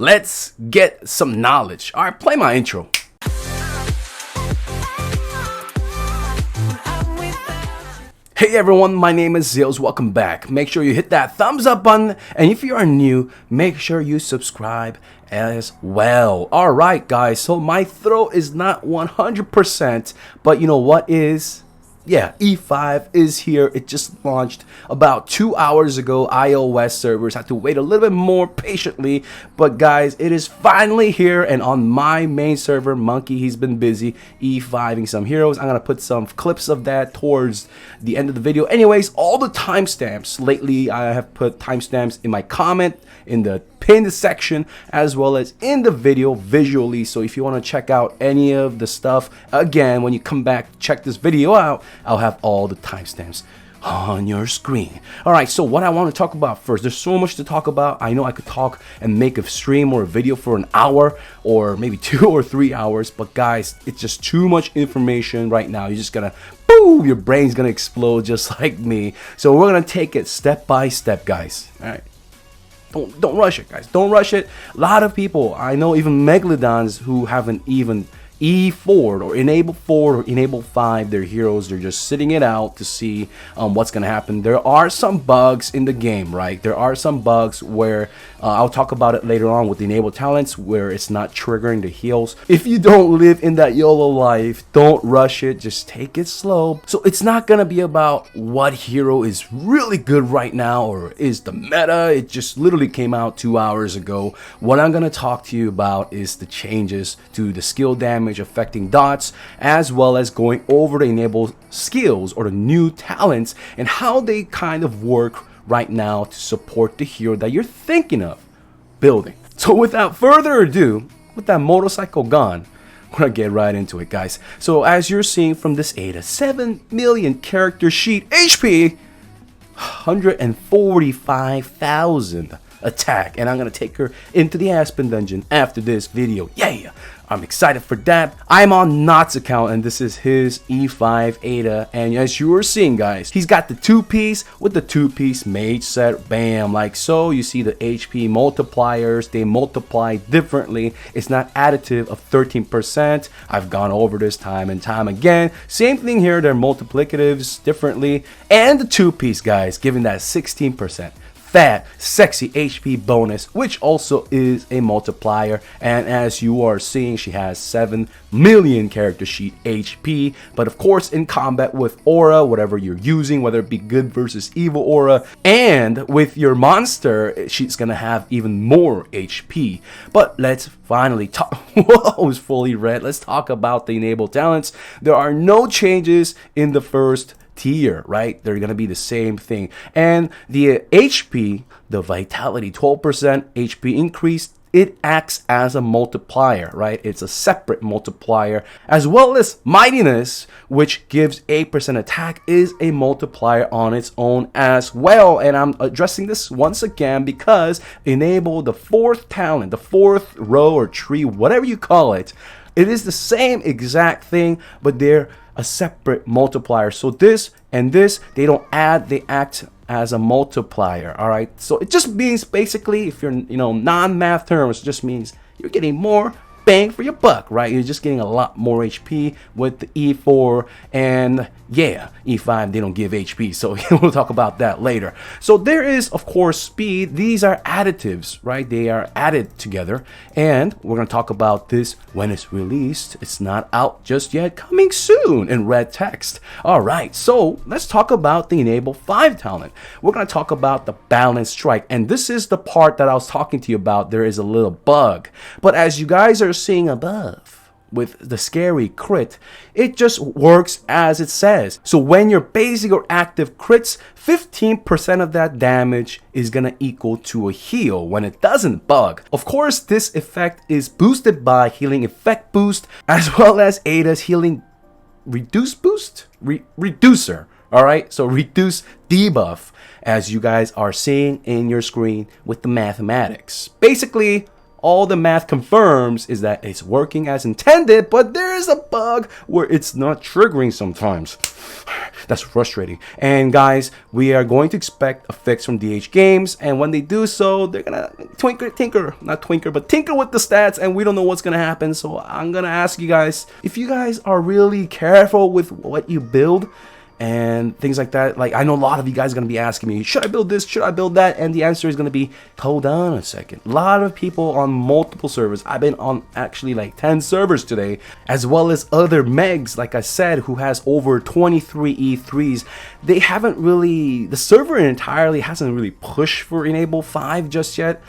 let's get some knowledge. All right, play my intro. Hey everyone, my name is Zeals. Welcome back. Make sure you hit that thumbs up button, and if you are new, make sure you subscribe as well. All right, guys. So my throat is not 100%, but you know what is? Yeah, E5 is here. It just launched about 2 hours ago. iOS servers had to wait a little bit more patiently, but guys, it is finally here. And on my main server, Monkey, he's been busy E5ing some heroes. I'm gonna put some clips of that towards the end of the video. Anyways, all the timestamps lately, I have put timestamps in my comment, in the pinned section, as well as in the video visually. So if you want to check out any of the stuff, again, when you come back, check this video out, I'll have all the timestamps on your screen. All right, so what I want to talk about first, there's so much to talk about. I know I could talk and make a stream or a video for an hour or maybe 2 or 3 hours, but guys, it's just too much information right now. You're just gonna boom, your brain's gonna explode just like me. So we're gonna take it step by step, guys. All right, don't rush it, guys. Don't rush it. A lot of people, I know, even Megalodons who haven't even E4'd or enabled 4 or enabled 5 their heroes, they're just sitting it out to see what's gonna happen. There are some bugs in the game, right? There are some bugs where I'll talk about it later on with the enabled talents, where it's not triggering the heals. If you don't live in that YOLO life, don't rush it, just take it slow. So it's not gonna be about what hero is really good right now or is the meta. It just literally came out 2 hours ago. What I'm gonna talk to you about is the changes to the skill damage affecting dots, as well as going over the enabled skills or the new talents and how they kind of work right now to support the hero that you're thinking of building. So without further ado, with that motorcycle gone, we're gonna get right into it, guys. So as you're seeing from this ADA, 7 million character sheet HP, 145,000 attack, and I'm gonna take her into the Aspen dungeon after this video. Yeah, I'm excited for that. I'm on Knott's account, and this is his E5 ADA, and as you were seeing, guys, he's got the 2-piece with the 2-piece mage set, bam, like so. You see the HP multipliers, they multiply differently. It's not additive of 13%. I've gone over this time and time again. Same thing here, they're multiplicatives differently, and the 2-piece, guys, giving that 16% fat, sexy HP bonus, which also is a multiplier. And as you are seeing, she has 7 million character sheet HP. But of course, in combat with aura, whatever you're using, whether it be good versus evil aura, and with your monster, she's gonna have even more HP. But let's finally talk. Whoa, it's fully red. Let's talk about the enabled talents. There are no changes in the first tier, right? They're gonna be the same thing. And the HP, the vitality, 12% HP increase, it acts as a multiplier, right? It's a separate multiplier, as well as mightiness, which gives 8% attack, is a multiplier on its own as well. And I'm addressing this once again because enable the 4th talent, the 4th row or tree, whatever you call it, it is the same exact thing, but they're a separate multiplier. So this and this, they don't add, they act as a multiplier. All right, so it just means basically, if you're non-math terms, it just means you're getting more bang for your buck, right? You're just getting a lot more HP with the E4, and yeah, E5, they don't give HP, so we'll talk about that later. So there is, of course, speed. These are additives, right? They are added together, and we're going to talk about this when it's released. It's not out just yet, coming soon in red text. All right, so let's talk about the enable 5 talent. We're going to talk about the balance strike, and this is the part that I was talking to you about. There is a little bug, but as you guys are seeing above with the scary crit, it just works as it says. So when your basic or active crits, 15% of that damage is gonna equal to a heal when it doesn't bug. Of course, this effect is boosted by healing effect boost, as well as Ada's healing reducer. All right, so reduce debuff, as you guys are seeing in your screen with the mathematics. Basically, all the math confirms is that it's working as intended, but there is a bug where it's not triggering sometimes. That's frustrating. And guys, we are going to expect a fix from DH Games, and when they do so, they're gonna tinker with the stats, and we don't know what's gonna happen. So I'm gonna ask you guys, if you guys are really careful with what you build and things like that, like I know a lot of you guys are going to be asking me, should I build this, should I build that? And the answer is going to be, hold on a second. A lot of people on multiple servers, I've been on actually like 10 servers today, as well as other megs, like I said, who has over 23 E3s. They haven't really, the server entirely hasn't really pushed for Enable 5 just yet.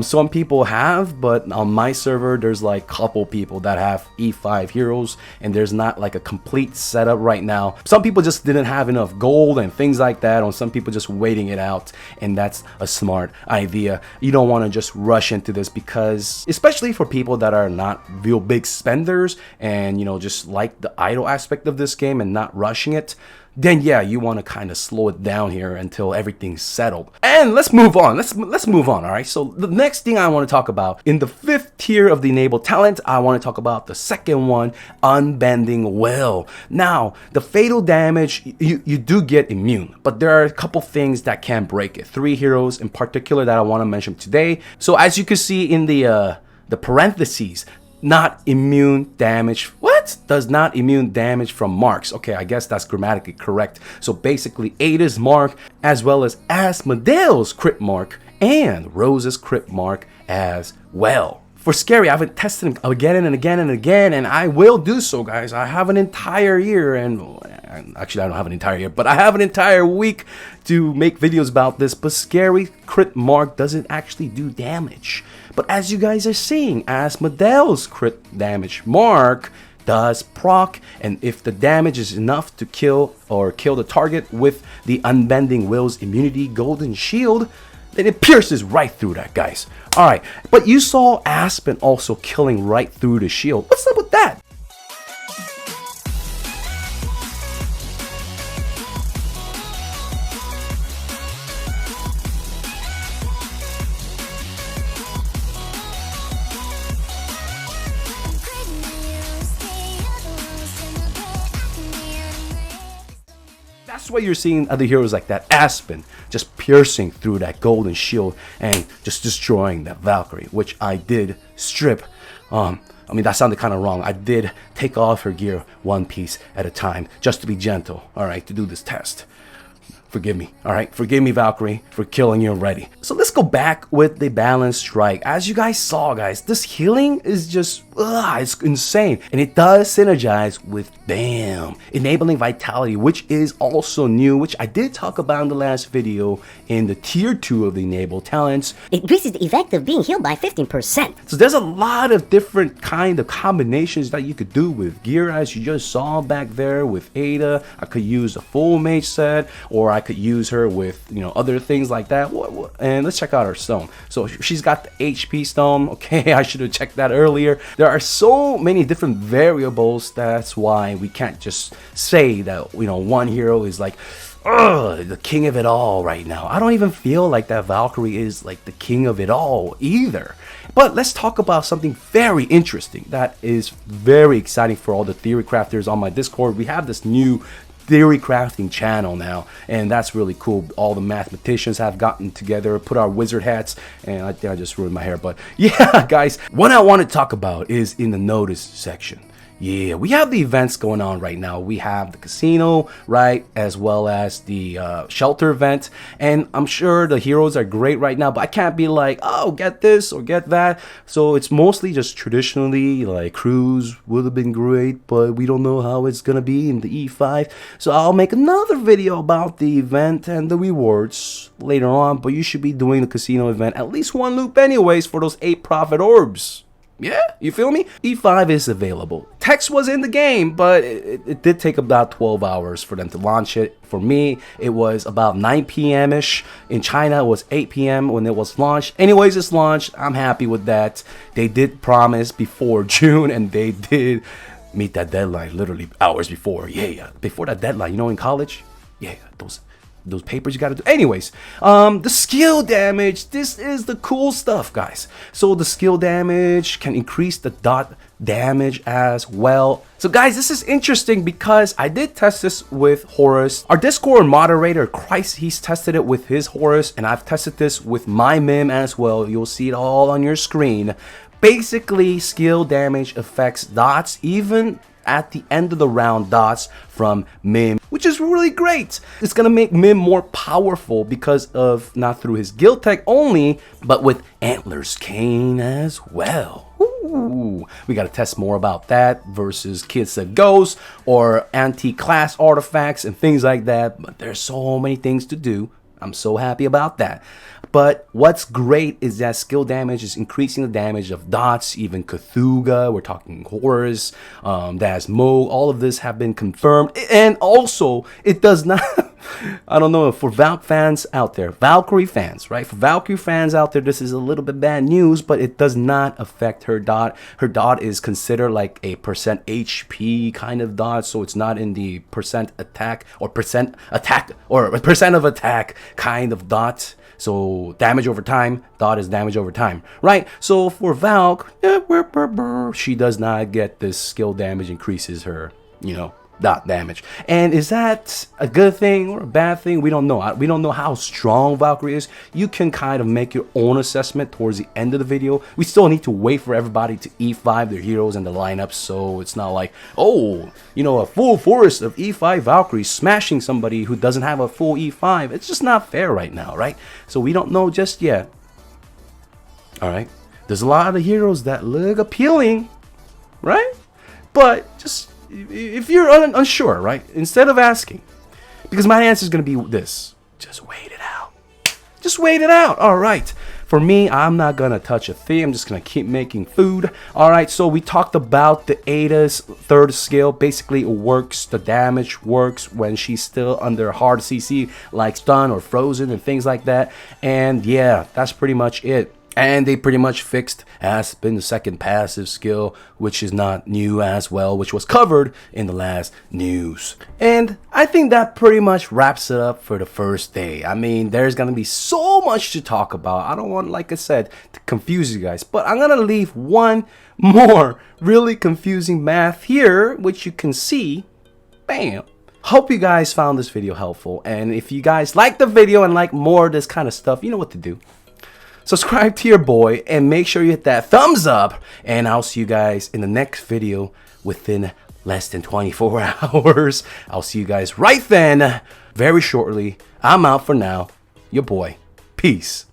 Some people have, but on my server there's like a couple people that have E5 heroes, and there's not like a complete setup right now. Some people just didn't have enough gold and things like that, or some people just waiting it out, and that's a smart idea. You don't want to just rush into this, because especially for people that are not real big spenders and just like the idle aspect of this game and not rushing it, then yeah, you want to kind of slow it down here until everything's settled. And let's move on. Let's move on. All right. So the next thing I want to talk about in the 5th tier of the enabled talent, I want to talk about the second one, unbending will. Now, the fatal damage, you do get immune, but there are a couple things that can break it. 3 heroes in particular that I want to mention today. So as you can see in the parentheses, not immune damage. What? Does not immune damage from marks. Okay, I guess that's grammatically correct. So basically, Ada's mark, as well as Asmodeus' crit mark, and Rose's crit mark as well. For Scary, I've been testing again and again and again, and I will do so, guys. I have an entire year, and actually I don't have an entire year, but I have an entire week to make videos about this. But Scary crit mark doesn't actually do damage. But as you guys are seeing, Asmodeus' crit damage mark does proc, and if the damage is enough to kill the target with the Unbending Will's immunity golden shield, then it pierces right through that, guys. Alright, but you saw Aspen also killing right through the shield. What's up with that? That's why you're seeing other heroes like that Aspen just piercing through that golden shield and just destroying that Valkyrie, which I did strip. I mean, that sounded kind of wrong. I did take off her gear one piece at a time just to be gentle, all right, to do this test. Forgive me, all right? Forgive me, Valkyrie, for killing you already. So let's go back with the balanced strike. As you guys saw, guys, this healing is just, it's insane. And it does synergize with BAM, enabling vitality, which is also new, which I did talk about in the last video in the tier 2 of the enabled talents. It increases the effect of being healed by 15%. So there's a lot of different kind of combinations that you could do with gear, as you just saw back there with Ada. I could use a full mage set, or I could use her with other things like that. And let's check out her stone. So she's got the HP stone. Okay, I should have checked that earlier. There are so many different variables. That's why we can't just say that one hero is like the king of it all right now. I don't even feel like that Valkyrie is like the king of it all either. But let's talk about something very interesting that is very exciting for all the theory crafters on my Discord. We have this new theory crafting channel now, and that's really cool. All the mathematicians have gotten together, put our wizard hats, and I think I just ruined my hair, but yeah, guys, what I want to talk about is in the notice section. Yeah, we have the events going on right now. We have the casino, right, as well as the shelter event. And I'm sure the heroes are great right now, but I can't be like, oh, get this or get that. So it's mostly just traditionally like Cruise would have been great, but we don't know how it's going to be in the E5. So I'll make another video about the event and the rewards later on, but you should be doing the casino event at least one loop anyways for those 8 profit orbs. Yeah, you feel me? E5 is available. Text was in the game, but it did take about 12 hours for them to launch it. For me, it was about 9 p.m.-ish. In China, it was 8 p.m. when it was launched. Anyways, it's launched. I'm happy with that. They did promise before June, and they did meet that deadline literally hours before. Yeah, before that deadline, in college? Yeah, those papers you gotta do. Anyways, the skill damage, this is the cool stuff, guys. So the skill damage can increase the dot damage as well. So guys, this is interesting because I did test this with Horus. Our Discord moderator, Christ, he's tested it with his Horus, and I've tested this with my Mim as well. You'll see it all on your screen. Basically, skill damage affects dots, even at the end of the round dots from Mim, which is really great. It's gonna make Mim more powerful because of not through his guild tech only, but with Antler's Cane as well. Ooh, we gotta test more about that versus Kids That Ghost or anti-class artifacts and things like that. But there's so many things to do. I'm so happy about that. But what's great is that skill damage is increasing the damage of dots, even Cthulhu, we're talking Horus, Dasmo, all of this have been confirmed. And also, it does not, I don't know, for Valk fans out there, Valkyrie fans, right? For Valkyrie fans out there, this is a little bit bad news, but it does not affect her dot. Her dot is considered like a percent HP kind of dot, so it's not in the percent attack or percent of attack kind of dot. So damage over time, dot is damage over time, right? So for Valk, she does not get this skill damage increases her, you know, dot damage. And is that a good thing or a bad thing? We don't know. We don't know how strong Valkyrie is. You can kind of make your own assessment towards the end of the video. We still need to wait for everybody to E5 their heroes and the lineup, so it's not like, oh, you know, a full forest of E5 Valkyrie smashing somebody who doesn't have a full E5. It's just not fair right now, right? So we don't know just yet. All right, there's a lot of heroes that look appealing, right? But just if you're unsure, right, instead of asking, because my answer is going to be this: just wait it out. Just wait it out. All right. For me, I'm not going to touch a thing. I'm just going to keep making food. All right. So we talked about the Ada's third skill. Basically, it works. The damage works when she's still under hard CC, like stun or frozen and things like that. And yeah, that's pretty much it. And they pretty much fixed has been the second passive skill, which is not new as well, which was covered in the last news. And I think that pretty much wraps it up for the first day. I mean, there's gonna be so much to talk about. I don't want, like I said, to confuse you guys, but I'm gonna leave one more really confusing math here, which you can see. Bam. Hope you guys found this video helpful, and if you guys like the video and like more of this kind of stuff, you know what to do. Subscribe to your boy and make sure you hit that thumbs up, and I'll see you guys in the next video within less than 24 hours. I'll see you guys right then, very shortly. I'm out for now. Your boy. Peace.